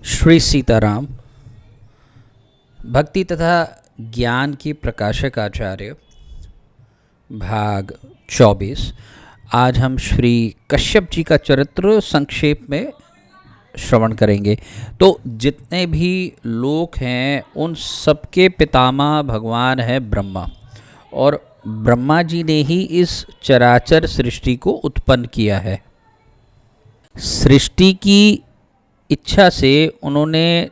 श्री सीताराम। भक्ति तथा ज्ञान की प्रकाशक आचार्य, भाग 24। आज हम श्री कश्यप जी का चरित्र संक्षेप में श्रवण करेंगे। तो जितने भी लोक हैं उन सबके पितामह भगवान है ब्रह्मा, और ब्रह्मा जी ने ही इस चराचर सृष्टि को उत्पन्न किया है। सृष्टि की इच्छा से उन्होंने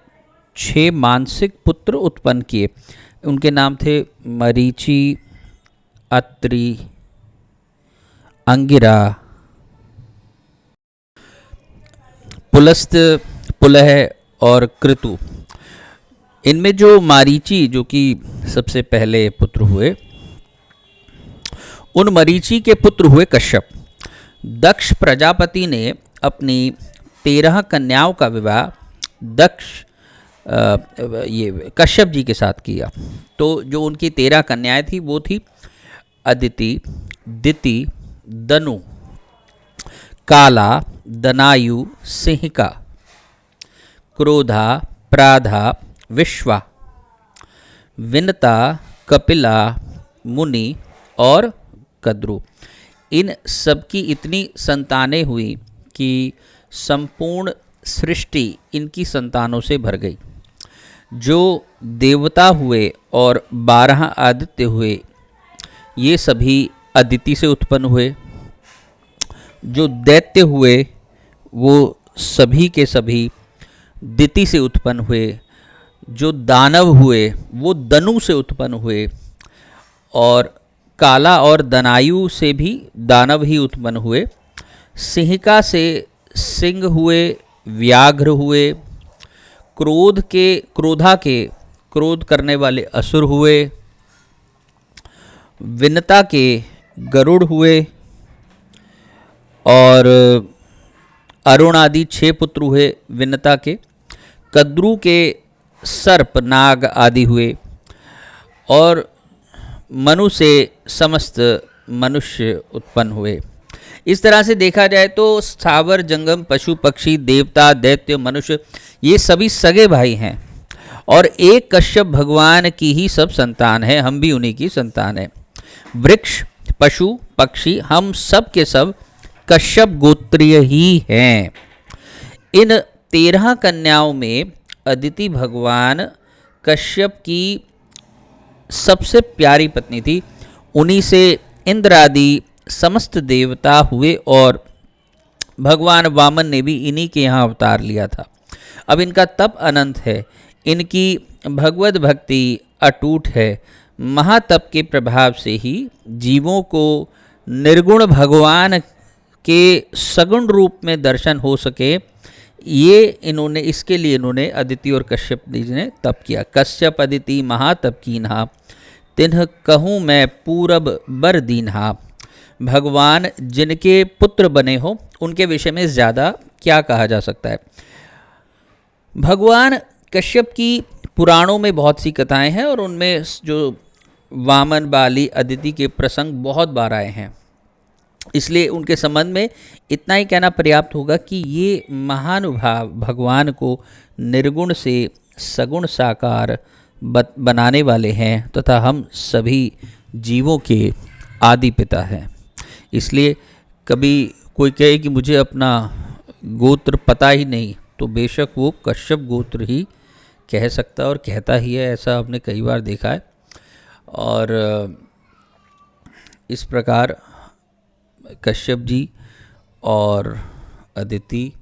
6 मानसिक पुत्र उत्पन्न किए। उनके नाम थे मरीचि, अत्रि, अंगिरा, पुलस्त, पुलह और कृतु। इनमें जो मारीचि, जो कि सबसे पहले पुत्र हुए, उन मरीचि के पुत्र हुए कश्यप। दक्ष प्रजापति ने अपनी 13 कन्याओं का विवाह ये कश्यप जी के साथ किया। तो जो उनकी 13 कन्याएं थी वो थी अदिति, दिति, दनु, काला, दनायु, सिंहिका, क्रोधा, प्राधा, विश्वा, विनता, कपिला, मुनि और कद्रु। इन सबकी इतनी संतानें हुई कि संपूर्ण सृष्टि इनकी संतानों से भर गई। जो देवता हुए और 12 आदित्य हुए, ये सभी अदिति से उत्पन्न हुए। जो दैत्य हुए वो सभी के सभी दिति से उत्पन्न हुए। जो दानव हुए वो दनु से उत्पन्न हुए, और काला और दनायु से भी दानव ही उत्पन्न हुए। सिंहिका से सिंह हुए, व्याघ्र हुए। क्रोधा के क्रोध करने वाले असुर हुए। विनता के गरुड़ हुए, और अरुण आदि 6 पुत्र हुए विनता के। कद्रु के सर्प, नाग आदि हुए, और मनु से समस्त मनुष्य उत्पन्न हुए। इस तरह से देखा जाए तो स्थावर जंगम, पशु पक्षी, देवता, दैत्य, मनुष्य, ये सभी सगे भाई हैं, और एक कश्यप भगवान की ही सब संतान है। हम भी उन्हीं की संतान है। वृक्ष, पशु पक्षी, हम सब के सब कश्यप गोत्रीय ही हैं। इन 13 कन्याओं में अदिति भगवान कश्यप की सबसे प्यारी पत्नी थी। उन्हीं से इंद्र आदि समस्त देवता हुए, और भगवान वामन ने भी इन्हीं के यहाँ अवतार लिया था। अब इनका तप अनंत है। इनकी भगवत भक्ति अटूट है। महातप के प्रभाव से ही जीवों को निर्गुण भगवान के सगुण रूप में दर्शन हो सके, इसके लिए इन्होंने अदिति और कश्यप जी ने तप किया। कश्यप अदिति महातप कीन्हा, तिन्ह कहूँ मैं पूरब बर दीन्हा। भगवान जिनके पुत्र बने हो उनके विषय में ज़्यादा क्या कहा जा सकता है। भगवान कश्यप की पुराणों में बहुत सी कथाएं हैं, और उनमें जो वामन, बाली, अदिति के प्रसंग बहुत बार आए हैं। इसलिए उनके संबंध में इतना ही कहना पर्याप्त होगा कि ये महानुभाव भगवान को निर्गुण से सगुण साकार बनाने वाले हैं, तथा हम सभी जीवों के आदि पिता हैं। इसलिए कभी कोई कहे कि मुझे अपना गोत्र पता ही नहीं, तो बेशक वो कश्यप गोत्र ही कह सकता और कहता ही है। ऐसा आपने कई बार देखा है। और इस प्रकार कश्यप जी और अदिति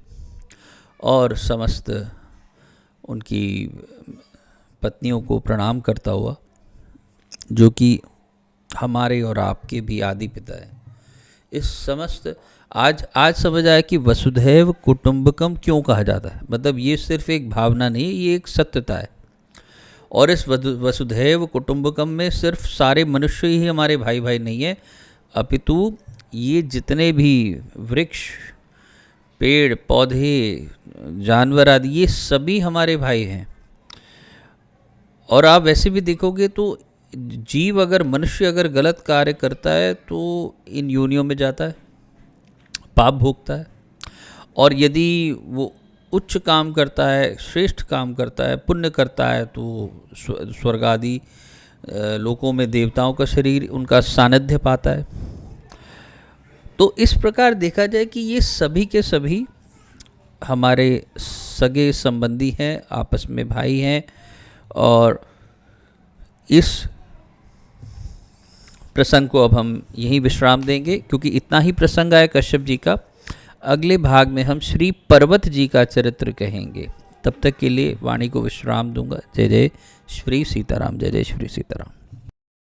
और समस्त उनकी पत्नियों को प्रणाम करता हुआ, जो कि हमारे और आपके भी आदि पिता है, इस समस्त आज समझ आया कि वसुधैव कुटुंबकम क्यों कहा जाता है। मतलब ये सिर्फ एक भावना नहीं, ये एक सत्यता है। और इस वसुधैव कुटुंबकम में सिर्फ सारे मनुष्य ही हमारे भाई भाई नहीं है, अपितु ये जितने भी वृक्ष, पेड़ पौधे, जानवर आदि, ये सभी हमारे भाई हैं। और आप वैसे भी देखोगे तो जीव, अगर मनुष्य अगर गलत कार्य करता है तो इन योनियों में जाता है, पाप भोगता है। और यदि वो उच्च काम करता है, श्रेष्ठ काम करता है, पुण्य करता है, तो स्वर्ग आदि लोकों में देवताओं का शरीर, उनका सानिध्य पाता है। तो इस प्रकार देखा जाए कि ये सभी के सभी हमारे सगे संबंधी हैं, आपस में भाई हैं। और इस प्रसंग को अब हम यहीं विश्राम देंगे, क्योंकि इतना ही प्रसंग आया कश्यप जी का। अगले भाग में हम श्री पर्वत जी का चरित्र कहेंगे। तब तक के लिए वाणी को विश्राम दूंगा। जय जय श्री सीताराम, जय जय श्री सीताराम।